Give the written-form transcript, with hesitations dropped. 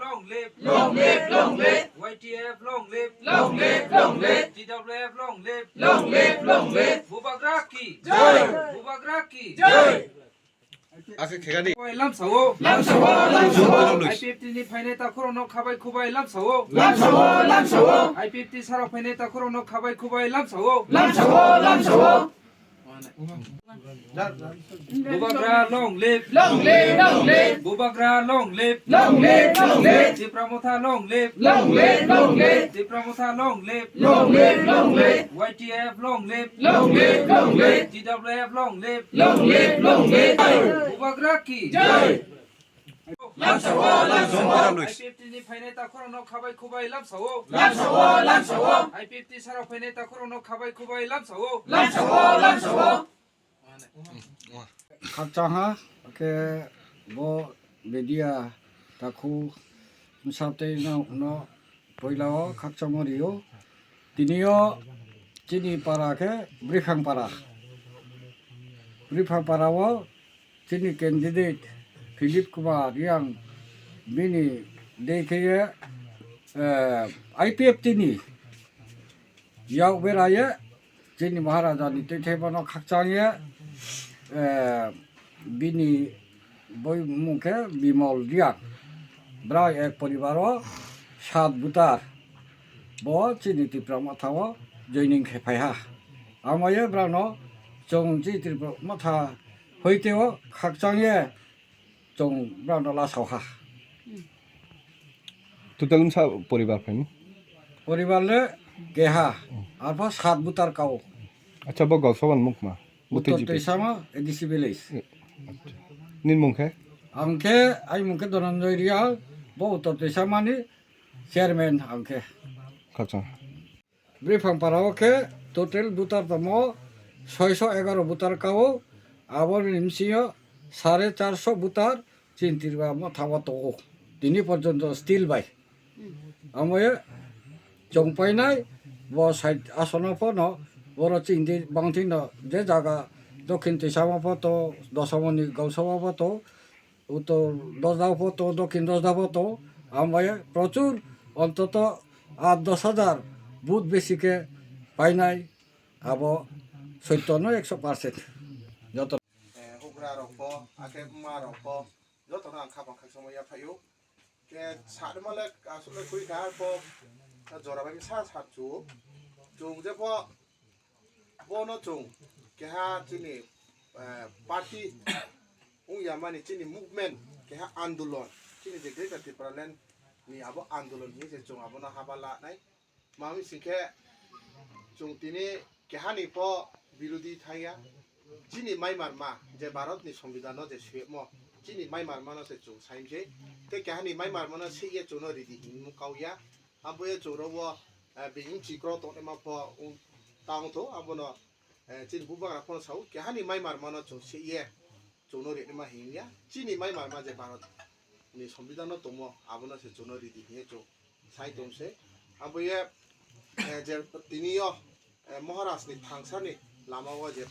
long live long live, long live, YTF long live long live, long live, GWF long live long live, long live. Bubagra ki Jai, Bubagra ki jai. আজকে খেগানি lam sawo Lam sawo, lam sawo, I50 ni phaine ta khoro no khabai khubai lam sawo lam sawo, lam sawo, I50 saro phaine ta khoro no khabai khubai lam sawo lam sawo, lam sawo. Bubagra long live Long live, long live, Bubagra long live long live, long live, Dipramotha long live long live, long live, Dipramotha long live long live, long live, YTF long live long live, long live, GWF long live long live, long live. Bubagra ki Jai. Lam sawo, lam sawo, I50 ni phaine ta khoro no khabai khubai lam sawo lam sawo, lam sawo, I50 saro phaine ta khoro no khabai khubai lam sawo lam sawo, lam sawo. 각장하 그 뭐 메디아 다쿠 무사테나 너 보일라와 각정어리요 디니요 지니 파라케 브리팡파라와 지니 캔디데이트 필립 쿠마र yang bini dekhiye IPF tini yaw beraya जिनि महाराजानि दैथायबानो खाकचांये बिनि बय मुखे बिमल रियां ब्रा एक परिवार सात बुतार ब चिनि तिप्रा माथाव जैनिं खेफायहा आमाये ब्रानो जों जि तिप्रा माथा हयतेव खाकचांये जों ब्रानो लासावहा টোটাল সা পরিবার ফ্যান परिवारले गेहा आरफा सात बुतार काव আচ্ছা বগ সবান মুখমা বুতে उत्तर জিপে तेसामा एडिसि विलेज নিন মুখে आंखे आई मुखे धनन्जय रिया ब उत्तर तेसामानि चेयरमैन आंखे খাচা ब्रिफांपाराव के टोटेल बुतार दम 611 बुतार काव आबर निमसियो 450 बुतार चिन्तिरबा मथावा तो दिनै पर्यन्त स्टिल बाय आमये जंपायनाय ब साइड आसनफोन बर चिन्ति बांथिन जे जागा दक्षिण तेसामाफोत दशमनि गौसवाफोत उत्तर दसदाफोत दक्षिण दसदाफोत आमये प्रचुर অন্তত 8-10 হাজার বুথ বেশিকে পাই নাই আব 57-100% যত hugra rokpo ake ma rokpo joto na khapa khasmo ya phayo ke sadmale asule khui gar po jora bai sa sa chu chung je po bono chung ke ha chini party ung yamani chini movement ke ha andolon chini de great parliament ni abo andolon ni je chung abo na habala nai mami singke chung tini ke ha ni po বিরোধী Thaiya যিনি মাইমার মা যে ভারতনি সংবিধান যে সুয়েম যিনি মাইমার মানো সে চৌ সাইমছে তে কাহানি মাইমার মানো সে ইয়ে চৌনো রিদি হিমু কাউয়া আবয়ে চৌরব বিহিং চিক্র তো এমা প তাং তো আবনো যিনি বুবাগা ফোন সাউ কাহানি মাইমার মানো চৌ সে ইয়ে চৌনো রিদি মা হিংয়া যিনি মাইমার মা যে ভারত নি সংবিধান তম আবনো সে চৌনো রিদি হিয়ে চৌ সাই তমসে আবয়ে যে তিনিও মহারাষ্ট্রনি থাংসানি লামাও যে